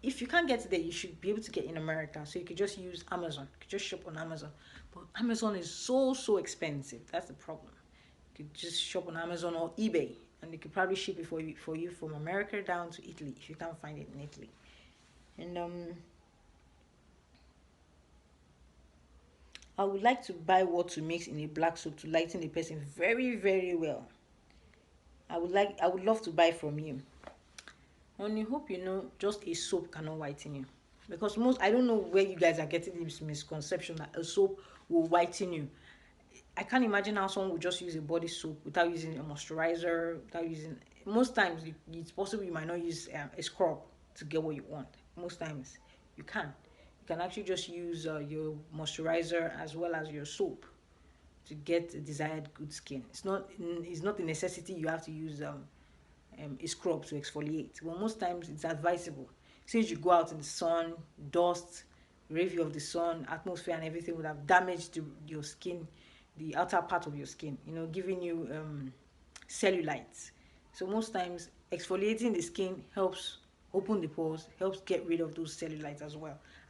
if you can't get it there, you should be able to get in America. So you could just use Amazon. You could just shop on Amazon. But Amazon is so expensive. That's the problem. You could just shop on Amazon or eBay, and they could probably ship it for you from America down to Italy if you can't find it in Italy. And I would like to buy what to mix in a black soap to lighten the person very, very well. I would love to buy from you. Only hope you know just a soap cannot whiten you. Because I don't know where you guys are getting this misconception that a soap will whiten you. I can't imagine how someone would just use a body soap without using a moisturizer, without using. Most times, it's possible you might not use a scrub to get what you want. Most times, you can. You can actually just use your moisturizer as well as your soap to get a desired good skin. It's not a necessity you have to use a scrub to exfoliate. Well, most times it's advisable. Since you go out in the sun, dust, review of the sun, atmosphere, and everything would have damaged your skin, the outer part of your skin, giving you cellulite. So most times exfoliating the skin helps open the pores, helps get rid of those cellulites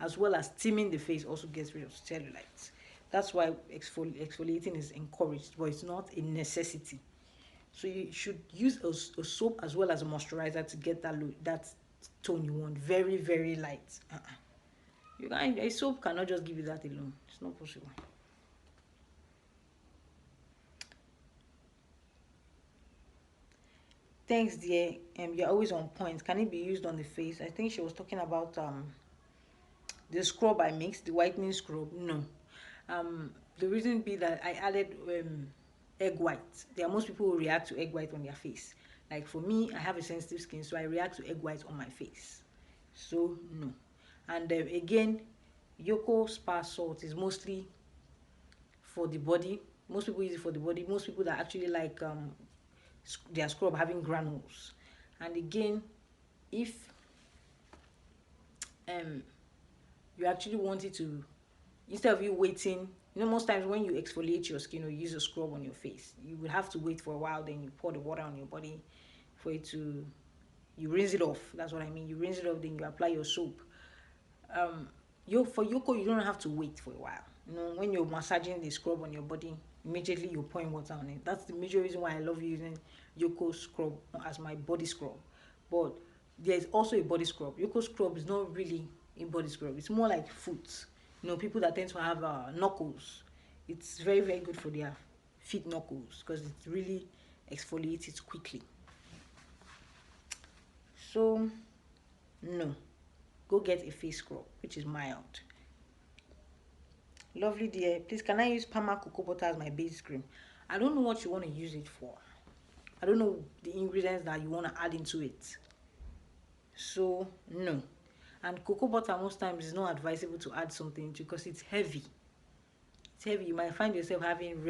as well as steaming the face also gets rid of cellulites. That's why exfoliating is encouraged, but it's not a necessity. So you should use a soap as well as a moisturizer to get that tone you want. Very, very light. A soap cannot just give you that alone. It's not possible. Thanks, dear. You're always on point. Can it be used on the face? I think she was talking about the scrub I mixed, the whitening scrub. No. The reason be that I added egg white. There are most people who react to egg white on their face. Like for me, I have a sensitive skin, so I react to egg white on my face. So no. And again, Yoko Spa Salt is mostly for the body. Most people use it for the body. Most people that actually like their scrub having granules. And again, if you actually want it to, instead of you waiting, most times when you exfoliate your skin or use a scrub on your face, you would have to wait for a while, then you pour the water on your body for it to, you rinse it off. That's what I mean. You rinse it off, then you apply your soap. For Yoko, you don't have to wait for a while. When you're massaging the scrub on your body, immediately you're pouring water on it. That's the major reason why I love using Yoko scrub as my body scrub. But there's also a body scrub. Yoko scrub is not really a body scrub. It's more like foot. People that tend to have knuckles. It's very, very good for their feet knuckles because it really exfoliates it quickly. So, no. Go get a face scrub, which is mild. Lovely dear, please can I use Pama Cocoa Butter as my base cream? I don't know what you want to use it for. I don't know the ingredients that you want to add into it. So, no. And cocoa butter most times is not advisable to add something into because it's heavy. It's heavy. You might find yourself having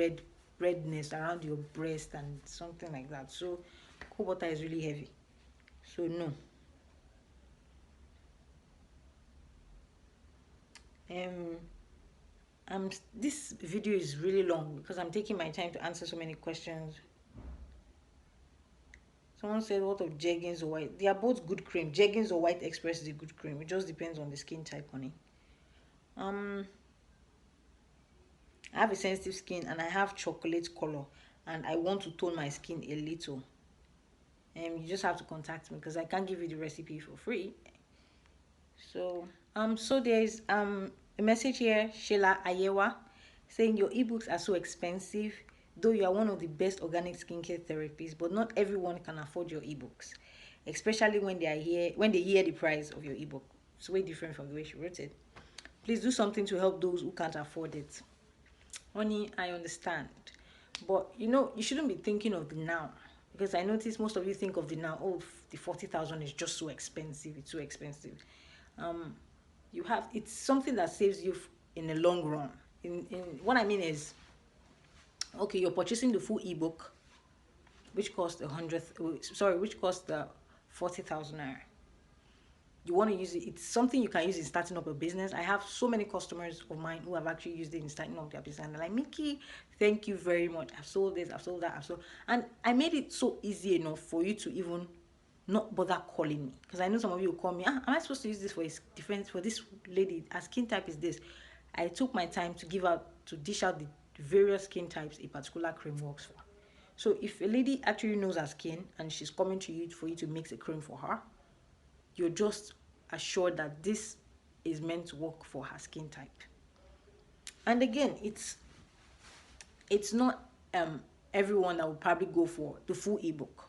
redness around your breast and something like that. So, cocoa butter is really heavy. So, no. This video is really long because I'm taking my time to answer so many questions. Someone said, what of jeggings or white? They are both good cream. Jeggings or White Express is a good cream. It just depends on the skin type, honey. I have a sensitive skin and I have chocolate color and I want to tone my skin a little. You just have to contact me because I can't give you the recipe for free. So there's a message here, Sheila Ayewa, saying your ebooks are so expensive. Though you are one of the best organic skincare therapists, but not everyone can afford your ebooks, especially when they hear the price of your ebook. It's way different from the way she wrote it. Please do something to help those who can't afford it. Honey, I understand, but you shouldn't be thinking of the now, because I notice most of you think of the now. Oh, the 40,000 is just so expensive. It's so expensive. It's something that saves you in the long run. In what I mean is, okay, you're purchasing the full ebook, which cost 40,000 naira. You want to use it. It's something you can use in starting up a business. I have so many customers of mine who have actually used it in starting up their business. And they're like, Mickey, thank you very much. I've sold this, I've sold that, and I made it so easy enough for you to even not bother calling me. Because I know some of you will call me, am I supposed to use this for this lady? Her skin type is this. I took my time to dish out the various skin types a particular cream works for. So if a lady actually knows her skin and she's coming to you for you to mix a cream for her, you're just assured that this is meant to work for her skin type. And again, it's not everyone that will probably go for the full ebook.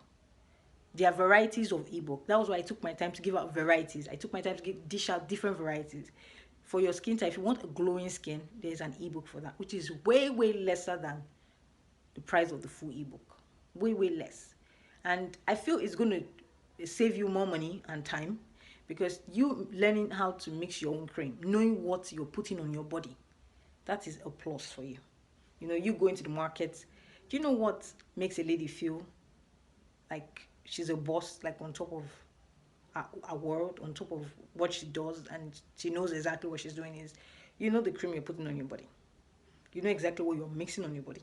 There are varieties of ebook. That was why I took my time to give out varieties. I took my time to dish out different varieties for your skin type. If you want a glowing skin, there's an ebook for that, which is way lesser than the price of the full ebook. Way less. And I feel it's going to save you more money and time, because you learning how to mix your own cream, knowing what you're putting on your body, that is a plus for you. You know, you go into the market. Do you know what makes a lady feel like she's a boss, like on top of a world, on top of what she does, and she knows exactly what she's doing? Is, you know, the cream you're putting on your body. You know exactly what you're mixing on your body.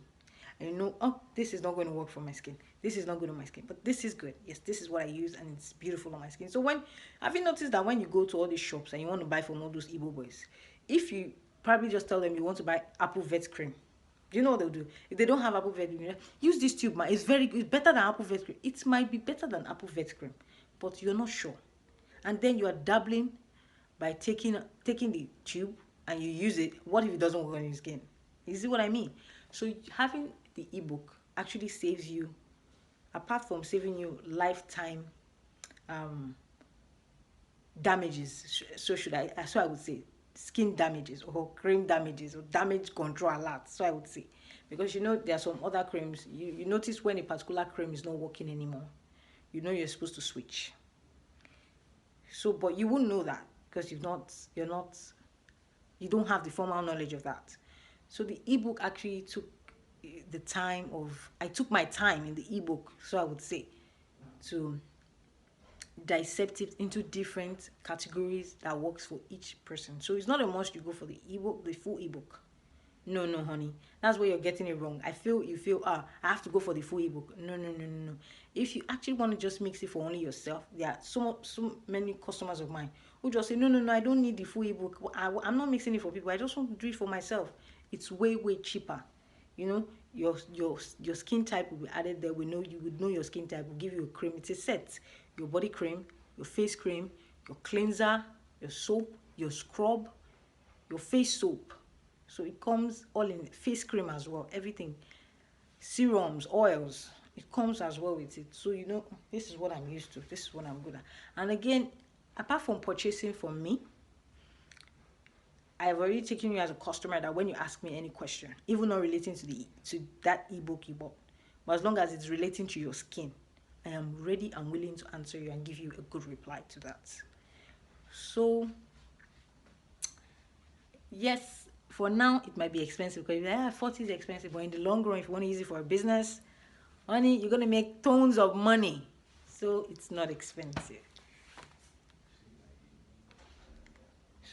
And you know, oh, this is not going to work for my skin. This is not good on my skin. But this is good. Yes, this is what I use and it's beautiful on my skin. So when, have you noticed that when you go to all these shops and you want to buy from all those Igbo boys, if you probably just tell them you want to buy apple vet cream, do you know what they'll do? If they don't have apple vet cream, use this tube, man. It's very good. It's better than apple vet cream. It might be better than apple vet cream, but you're not sure. And then you are dabbling by taking the tube and you use it. What if it doesn't work on your skin? You see what I mean? So having the ebook actually saves you, apart from saving you lifetime damages. So I would say skin damages or cream damages or damage control alert. So I would say, because you know there are some other creams. You notice when a particular cream is not working anymore, you know you're supposed to switch. So, but you wouldn't know that because you don't have the formal knowledge of that. So the ebook actually took the time of, I took my time in the ebook, so I would say, to dissect it into different categories that works for each person. So it's not a must you go for the ebook, the full ebook. No, honey, that's where you're getting it wrong. You feel I have to go for the full ebook. No. If you actually want to just mix it for only yourself, there are so many customers of mine who just say no, I don't need the full ebook. I'm not mixing it for people. I just want to do it for myself. It's way cheaper. You know, your skin type will be added there. You would know your skin type. We'll give you a cream. It's a set. Your body cream, your face cream, your cleanser, your soap, your scrub, your face soap. So it comes all in face cream as well. Everything, serums, oils, it comes as well with it. So you know, this is what I'm used to. This is what I'm good at. And again, apart from purchasing from me, I've already taken you as a customer that when you ask me any question, even not relating to that ebook you bought, but as long as it's relating to your skin, I am ready and willing to answer you and give you a good reply to that. So yes, for now it might be expensive because 40 is expensive, but in the long run, if you want to use it for a business, honey, you're gonna make tons of money. So it's not expensive.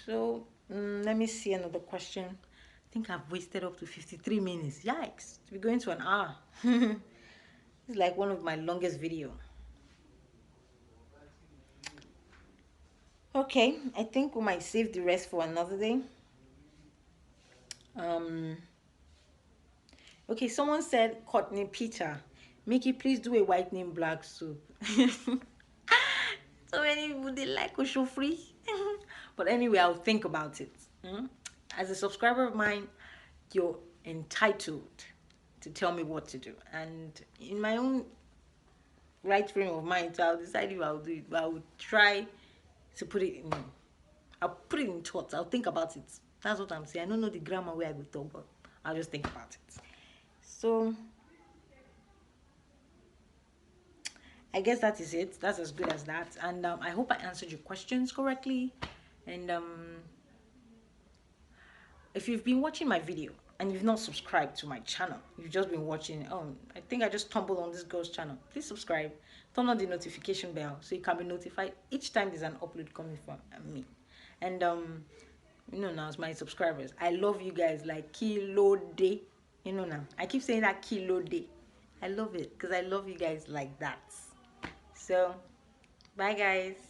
So let me see another question. I think I've wasted up to 53 minutes. Yikes, we're going to an hour. It's like one of my longest video. Okay, I think we might save the rest for another day. Okay, someone said, Courtney Peter, Mickey, please do a whitening black soup. So many people, they like Osho free. But anyway, I'll think about it. As a subscriber of mine, you're entitled to tell me what to do. And in my own right frame of mind, so I'll decide if I'll do it. But I will try to put it in. I'll put it in thoughts. I'll think about it. That's what I'm saying. I don't know the grammar where I will talk, but I'll just think about it. So I guess that is it. That's as good as that. And I hope I answered your questions correctly. And if you've been watching my video and you've not subscribed to my channel, you've just been watching, I think I just stumbled on this girl's channel, please subscribe, turn on the notification bell so you can be notified each time there's an upload coming from me. And you know, now as my subscribers, I love you guys like kilo day. You know, now I keep saying that kilo day. I love it because I love you guys like that. So bye guys.